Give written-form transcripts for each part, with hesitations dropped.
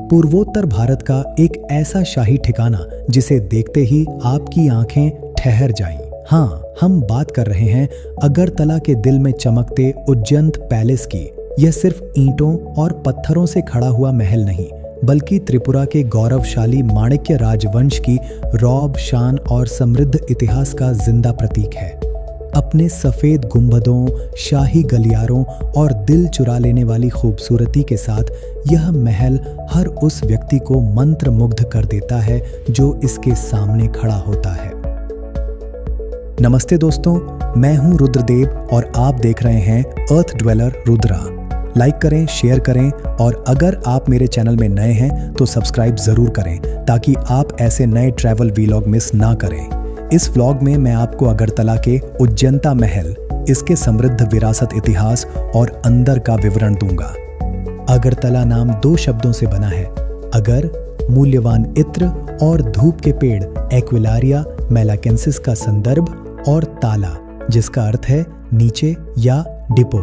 पूर्वोत्तर भारत का एक ऐसा शाही ठिकाना जिसे देखते ही आपकी आंखें ठहर जाएं। हाँ, हम बात कर रहे हैं अगरतला के दिल में चमकते उज्जैंत पैलेस की। यह सिर्फ ईंटों और पत्थरों से खड़ा हुआ महल नहीं, बल्कि त्रिपुरा के गौरवशाली माणिक्य राजवंश की रौब, शान और समृद्ध इतिहास का जिंदा प्रतीक है। अपने सफेद गुंबदों, शाही गलियारों और दिल चुरा लेने वाली खूबसूरती के साथ यह महल हर उस व्यक्ति को मंत्रमुग्ध कर देता है जो इसके सामने खड़ा होता है। नमस्ते दोस्तों, मैं हूं रुद्रदेव और आप देख रहे हैं अर्थ ड्वेलर रुद्रा। लाइक करें, शेयर करें और अगर आप मेरे चैनल में नए हैं तो सब्सक्राइब जरूर करें ताकि आप ऐसे नए ट्रैवल वीलॉग मिस ना करें। इस व्लॉग में मैं आपको अगरतला के उज्जैंता महल, इसके समृद्ध विरासत, इतिहास और अंदर का विवरण दूंगा। अगरतला नाम दो शब्दों से बना है, अगर मूल्यवान इत्र और धूप के पेड़ एक्विलारिया मेलाकेंसिस का संदर्भ, और ताला जिसका अर्थ है नीचे या डिपो।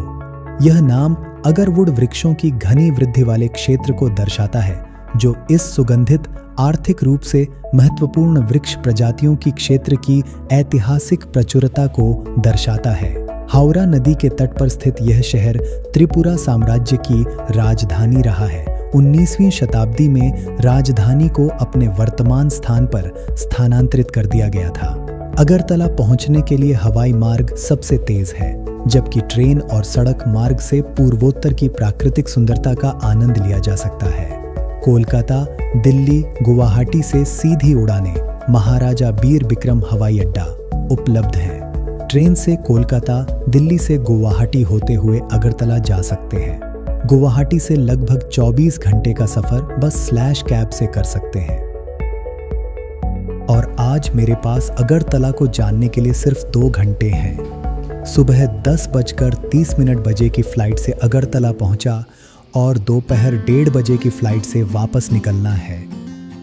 यह नाम अगरवुड वृक्षों की घनी वृद्धि वाले क्षेत्र को दर्शाता है जो इस सुगंधित, आर्थिक रूप से महत्वपूर्ण वृक्ष प्रजातियों की क्षेत्र की ऐतिहासिक प्रचुरता को दर्शाता है। हावड़ा नदी के तट पर स्थित यह शहर त्रिपुरा साम्राज्य की राजधानी रहा है। 19वीं शताब्दी में राजधानी को अपने वर्तमान स्थान पर स्थानांतरित कर दिया गया था। अगरतला पहुंचने के लिए हवाई मार्ग सबसे तेज है, जबकि ट्रेन और सड़क मार्ग से पूर्वोत्तर की प्राकृतिक सुंदरता का आनंद लिया जा सकता है। कोलकाता, दिल्ली, गुवाहाटी से सीधी उड़ानें महाराजा बीर बिक्रम हवाई अड्डा उपलब्ध है। ट्रेन से कोलकाता, दिल्ली से गुवाहाटी होते हुए अगरतला जा सकते हैं। गुवाहाटी से लगभग 24 घंटे का सफर बस स्लैश कैब से कर सकते हैं। और आज मेरे पास अगरतला को जानने के लिए सिर्फ 2 घंटे हैं। सुबह 10:30 बजे की फ्लाइट से अगरतला पहुंचा और दोपहर 1:30 बजे की फ्लाइट से वापस निकलना है।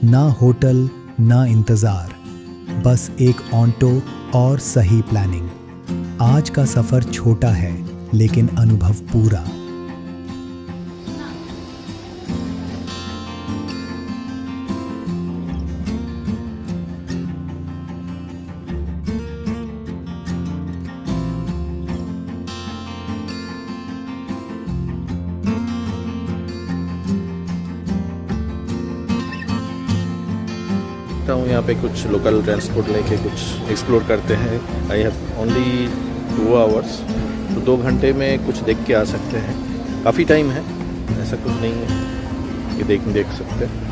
ना होटल, ना इंतज़ार, बस एक ऑटो और सही प्लानिंग। आज का सफ़र छोटा है लेकिन अनुभव पूरा। यहाँ पे कुछ लोकल ट्रांसपोर्ट लेके कुछ एक्सप्लोर करते हैं। आई हैव ओनली 2 आवर्स, तो 2 घंटे में कुछ देख के आ सकते हैं। काफ़ी टाइम है, ऐसा कुछ नहीं है कि देख सकते हैं।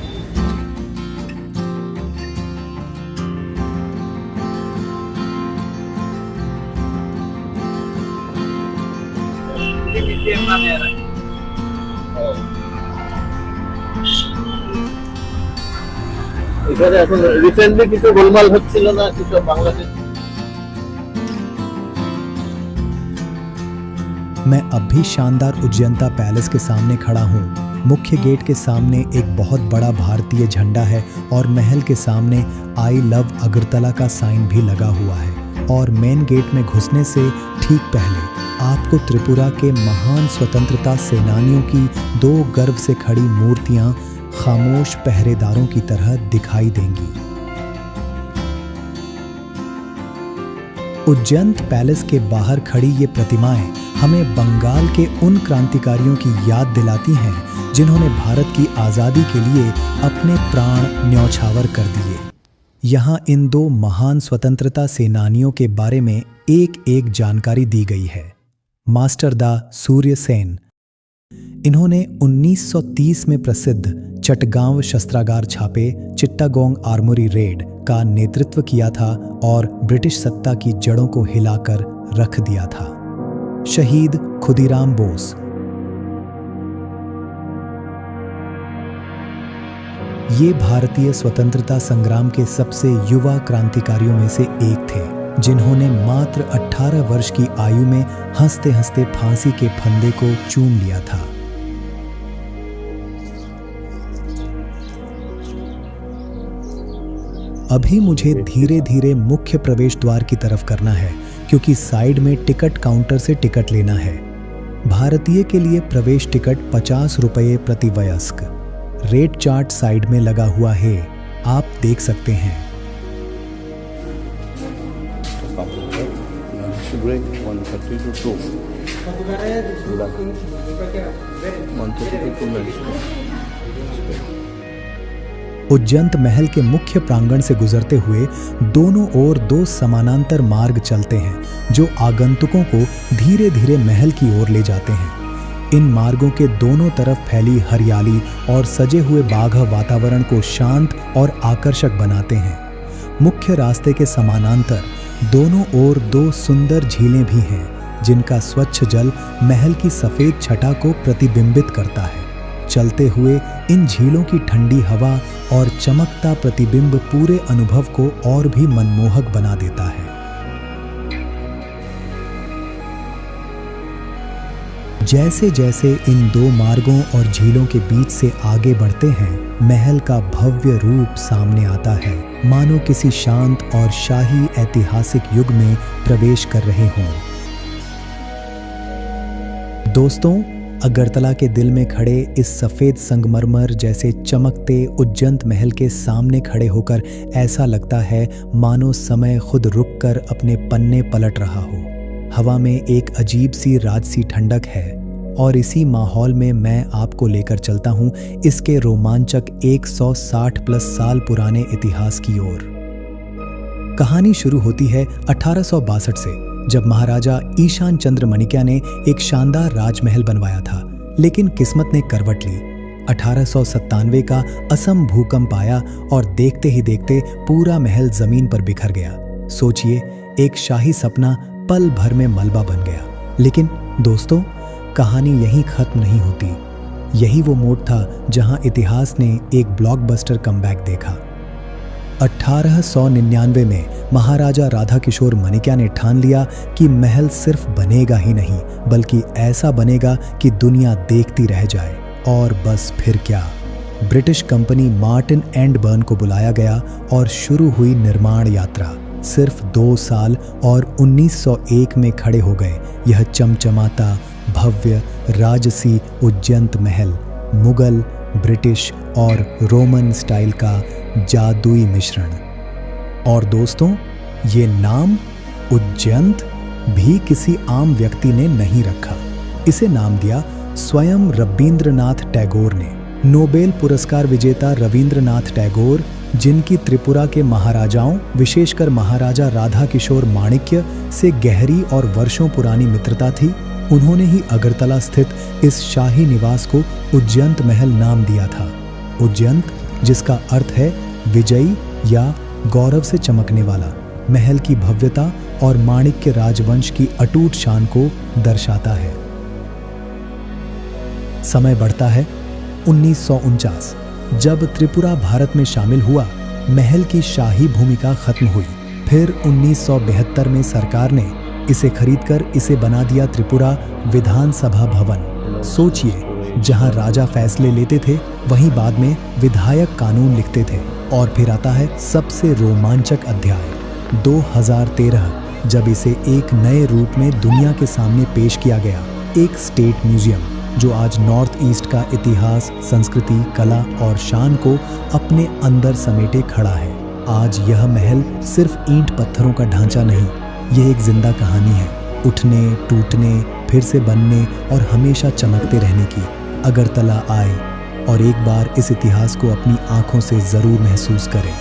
রিসেন্টলি কিছু গোলমাল হচ্ছিল না কিছু বাংলাদেশ। मैं अब भी शानदार उज्जैंता पैलेस के सामने खड़ा हूँ। मुख्य गेट के सामने एक बहुत बड़ा भारतीय झंडा है और महल के सामने आई लव अगरतला का साइन भी लगा हुआ है। और मेन गेट में घुसने से ठीक पहले आपको त्रिपुरा के महान स्वतंत्रता सेनानियों की 2 गर्व से खड़ी मूर्तियां खामोश पहरेदारों की तरह दिखाई देंगी। उज्जैंत पैलेस के बाहर खड़ी ये प्रतिमाएं हमें बंगाल के उन क्रांतिकारियों की याद दिलाती हैं जिन्होंने भारत की आज़ादी के लिए अपने प्राण न्यौछावर कर दिए। यहाँ इन 2 महान स्वतंत्रता सेनानियों के बारे में एक जानकारी दी गई है। मास्टर दा सूर्य सेन, इन्होंने 1930 में प्रसिद्ध चटगांव शस्त्रागार छापे चिट्टागोंग आर्मोरी रेड का नेतृत्व किया था और ब्रिटिश सत्ता की जड़ों को हिलाकर रख दिया था। शहीद खुदीराम बोस, ये भारतीय स्वतंत्रता संग्राम के सबसे युवा क्रांतिकारियों में से एक थे, जिन्होंने मात्र 18 वर्ष की आयु में हंसते हंसते फांसी के फंदे को चूम लिया था। अभी मुझे धीरे धीरे मुख्य प्रवेश द्वार की तरफ करना है क्योंकि साइड में टिकट काउंटर से टिकट लेना है। भारतीय के लिए प्रवेश टिकट 50 रुपये प्रति वयस्क। रेट चार्ट साइड में लगा हुआ है, आप देख सकते हैं। Break 130 to 2. 130 to 2. उज्जैन महल के मुख्य प्रांगण से गुजरते हुए दोनों ओर दो समानांतर मार्ग चलते हैं जो आगंतुकों को धीरे धीरे महल की ओर ले जाते हैं। इन मार्गों के दोनों तरफ फैली हरियाली और सजे हुए बाग वातावरण को शांत और आकर्षक बनाते हैं। मुख्य रास्ते के समानांतर दोनों ओर दो सुंदर झीलें भी हैं जिनका स्वच्छ जल महल की सफेद छटा को प्रतिबिंबित करता है। चलते हुए इन झीलों की ठंडी हवा और चमकता प्रतिबिंब पूरे अनुभव को और भी मनमोहक बना देता है। जैसे जैसे इन दो मार्गों और झीलों के बीच से आगे बढ़ते हैं, महल का भव्य रूप सामने आता है, मानो किसी शांत और शाही ऐतिहासिक युग में प्रवेश कर रहे हों। दोस्तों, अगरतला के दिल में खड़े इस सफेद संगमरमर जैसे चमकते उज्जैन महल के सामने खड़े होकर ऐसा लगता है मानो समय खुद रुककर अपने पन्ने पलट रहा हो। हवा में एक अजीब सी राजसी ठंडक है और इसी माहौल में मैं आपको लेकर चलता हूं इसके रोमांचक 160 प्लस साल पुराने इतिहास की ओर। कहानी शुरू होती है 1862 से, जब महाराजा ईशान चंद्र मणिक्य ने एक शानदार राजमहल बनवाया था, लेकिन किस्मत ने करवट ली। 1897 का असम भूकंप आया और देखते ही देखते पूरा महल जमीन पर बिखर गया। सोचिए, एक शाही सपना पल भर में मलबा बन गया। लेकिन दोस्तों, कहानी यहीं खत्म नहीं होती। यही वो मोड़ था जहां इतिहास ने एक ब्लॉकबस्टर कमबैक देखा। 1899 में महाराजा राधा किशोर मणिक्य ने ठान लिया कि महल सिर्फ बनेगा ही नहीं, बल्कि ऐसा बनेगा कि दुनिया देखती रह जाए। और बस फिर क्या, British company Martin and burn को बुलाया गया और शुरू हुई निर्माण यात्रा। सिर्फ 2 साल और 1901 में खड़े हो गए यह चमचमाता भव्य राजसी उज्जैन महल, मुगल, ब्रिटिश और रोमन स्टाइल का जादुई मिश्रण। और दोस्तों, ये नाम उज्जैन भी किसी आम व्यक्ति ने नहीं रखा। इसे नाम दिया स्वयं रवींद्रनाथ टैगोर ने। नोबेल पुरस्कार विजेता रवींद्रनाथ टैगोर, जिनकी त्रिपुरा के महाराजाओं, विशेषकर महाराजा राधा किशोर माणिक्य से गहरी और वर्षों पुरानी मित्रता थी, उन्होंने ही अगरतला स्थित इस शाही निवास को उज्जैन महल नाम दिया था। उज्जैन, जिसका अर्थ है विजयी या गौरव से चमकने वाला, महल की भव्यता और माणिक्य राजवंश की अटूट शान को दर्शाता है। समय बढ़ता है 1949। जब त्रिपुरा भारत में शामिल हुआ, महल की शाही भूमिका खत्म हुई। फिर 1972 में सरकार ने इसे खरीदकर इसे बना दिया त्रिपुरा विधानसभा भवन। सोचिए, जहां राजा फैसले लेते थे, वहीं बाद में विधायक कानून लिखते थे। और फिर आता है सबसे रोमांचक अध्याय 2013, जब इसे एक नए रूप में दुनिया के सामने पेश किया गया। एक स्टेट म्यूजियम जो आज नॉर्थ ईस्ट का इतिहास, संस्कृति, कला और शान को अपने अंदर समेटे खड़ा है। आज यह महल सिर्फ ईंट पत्थरों का ढांचा नहीं, यह एक जिंदा कहानी है, उठने, टूटने, फिर से बनने और हमेशा चमकते रहने की। अगरतला आए और एक बार इस इतिहास को अपनी आंखों से जरूर महसूस करें।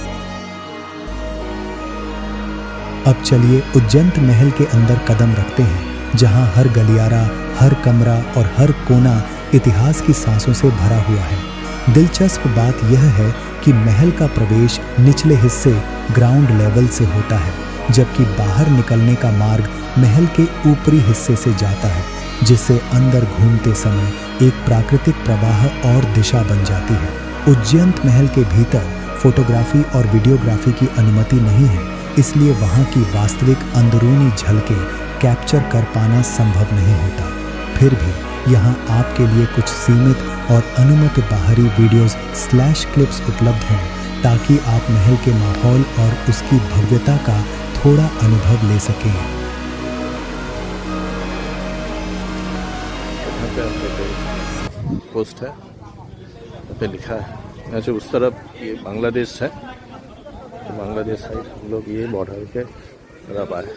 अब चलिए उज्जैन महल के अंदर कदम रखते हैं, जहां हर गलियारा, हर कमरा और हर कोना इतिहास की सांसों से भरा हुआ है। दिलचस्प बात यह है कि महल का प्रवेश निचले हिस्से ग्राउंड लेवल से होता है, जबकि बाहर निकलने का मार्ग महल के ऊपरी हिस्से से जाता है, जिससे अंदर घूमते समय एक प्राकृतिक प्रवाह और दिशा बन जाती है। उज्जैन महल के भीतर फोटोग्राफी और वीडियोग्राफी की अनुमति नहीं है, इसलिए वहां की वास्तविक अंदरूनी झलकें कैप्चर कर पाना संभव नहीं होता। फिर भी यहाँ आपके लिए कुछ सीमित और अनुमत बाहरी वीडियोस / क्लिप्स उपलब्ध हैं, ताकि आप महल के माहौल और उसकी भव्यता का थोड़ा अनुभव ले सकें। पोस्ट है पे लिखा है। यहाँ से उस तरफ ये बांग्लादेश है, तो बांग्लादेश साइड हम लोग ये बॉर्डर के तरफ आए।